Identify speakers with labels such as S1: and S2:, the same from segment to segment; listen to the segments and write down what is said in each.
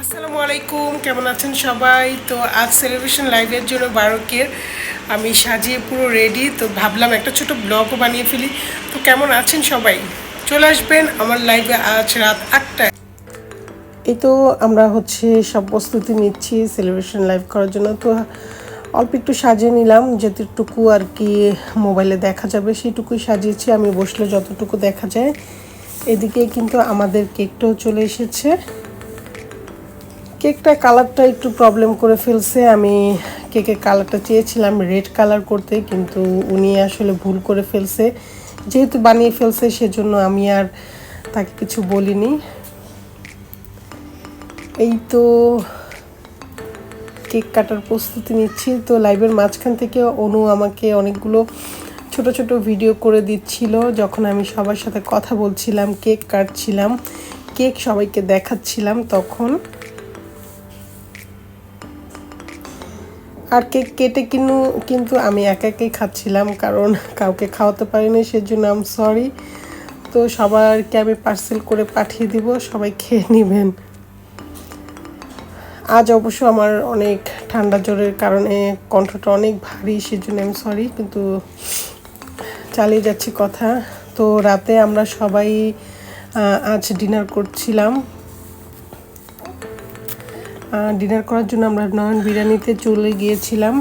S1: আসসালামু আলাইকুম, কেমন আছেন সবাই? তো আজ সেলিব্রেশন লাইভের জন্য 12 আমি সাজিয়ে পুরো রেডি। তো ভাবলাম একটা ছোট ব্লগও বানিয়ে ফেলি। তো কেমন আছেন সবাই? চলে আসবেন আমার লাইভে আজ রাত 8টায়। এই তো আমরা সব প্রস্তুতি নিচ্ছি সেলিব্রেশন লাইভ করার জন্য। তো অল্প একটু সাজিয়ে নিলাম, যতটুকু আর কি মোবাইলে দেখা যাবে সেইটুকুই সাজিয়েছি। আমি বসলে যতটুকু দেখা যায়। এদিকে কিন্তু আমাদের কেকটাও চলে এসেছে। কেকটা কালারটা একটু প্রবলেম করে ফেলছে। আমি কেকের কালারটা চেয়েছিলাম রেড কালার করতে, কিন্তু উনি আসলে ভুল করে ফেলছে। যেহেতু বানিয়ে ফেলছে সেজন্য আমি আর তাকে কিছু বলিনি। এই তো কেক কাটার প্রস্তুতি নিচ্ছি। তো লাইভের মাঝখান থেকে অনু আমাকে অনেকগুলো ছোট ছোট ভিডিও করে দিচ্ছিল যখন আমি সবার সাথে কথা বলছিলাম, কেক কাটছিলাম, কেক সবাইকে দেখাচ্ছিলাম তখন। আর কেক কেটে কিন্তু আমি একাই খাচ্ছিলাম, কারণ কাউকে খাওয়াতে পারিনি, সেজন্য আমি সরি। তো সবাইকে আমি পার্সেল করে পাঠিয়ে দিব, সবাই খেয়ে নেবেন। আজ অবশ্য আমার অনেক ঠান্ডা জ্বরের কারণে কণ্ঠটা অনেক ভারী, সেজন্য আমি সরি, কিন্তু চালিয়ে যাচ্ছি কথা। তো রাতে আমরা সবাই আজ ডিনার করছিলাম। ডিনার করার জন্য আমরা নয়ন বিরিয়ানিতে চলে গিয়েছিলাম।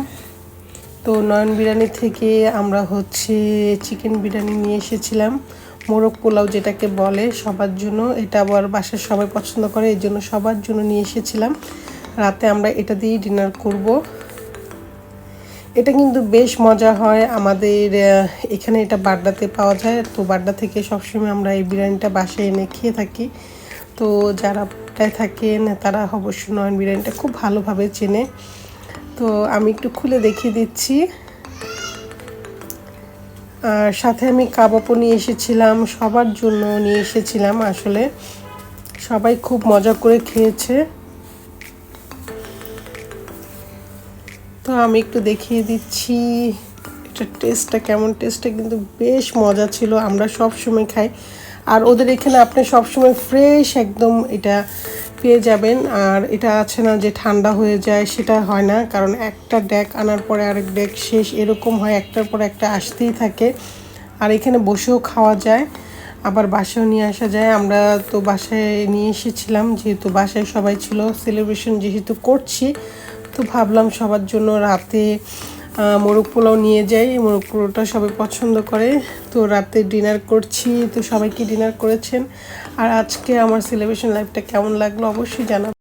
S1: তো নয়ন বিরিয়ানি থেকে আমরা চিকেন বিরিয়ানি নিয়ে এসেছিলাম, মোরগ পোলাও যেটাকে বলে, সবার জন্য। এটা আবার বাসার সবাই পছন্দ করে, এই জন্য সবার জন্য নিয়ে এসেছিলাম। রাতে আমরা এটা দিয়েই ডিনার করব। এটা কিন্তু বেশ মজা হয়। আমাদের এখানে এটা বাড্ডাতে পাওয়া যায়। তো বাড্ডা থেকে সবসময় আমরা এই বিরিয়ানিটা বাসায় এনে খেয়ে থাকি। তো যারা থাকেন তারা অবশ্যই নয়ন বিরিয়ানিটা খুব ভালোভাবে চেনে। তো আমি একটু খুলে দেখিয়ে দিচ্ছি। আর সাথে আমি কাবাবও নিয়ে এসেছিলাম, সবার জন্য নিয়ে এসেছিলাম। আসলে সবাই খুব মজা করে খেয়েছে। তো আমি একটু দেখিয়ে দিচ্ছি এটা টেস্টটা কেমন। টেস্টটা কিন্তু বেশ মজা ছিল, আমরা সব সময় খাই। আর ওদের এখানে আপনি সবসময় ফ্রেশ একদম এটা পেয়ে যাবেন। আর এটা আছে না যে ঠান্ডা হয়ে যায়, সেটা হয় না, কারণ একটা ডেক আনার পরে আরেক ডেক শেষ, এরকম হয়, একটার পর একটা আসতেই থাকে। আর এখানে বসেও খাওয়া যায়, আবার বাসায়ও নিয়ে আসা যায়। আমরা তো বাসায় নিয়ে এসেছিলাম, যেহেতু বাসায় সবাই ছিল, সেলিব্রেশন যেহেতু করছি, তো ভাবলাম সবার জন্য রাতে মোরগ পোলাও নিয়ে যাই। মোরগ পোলাওটা সবাই পছন্দ করে। তো রাতে ডিনার করছি। তো সবাই কি ডিনার করেছেন? আর আজকে আমার সেলিব্রেশন লাইফটা কেমন লাগলো অবশ্যই জানাবেন।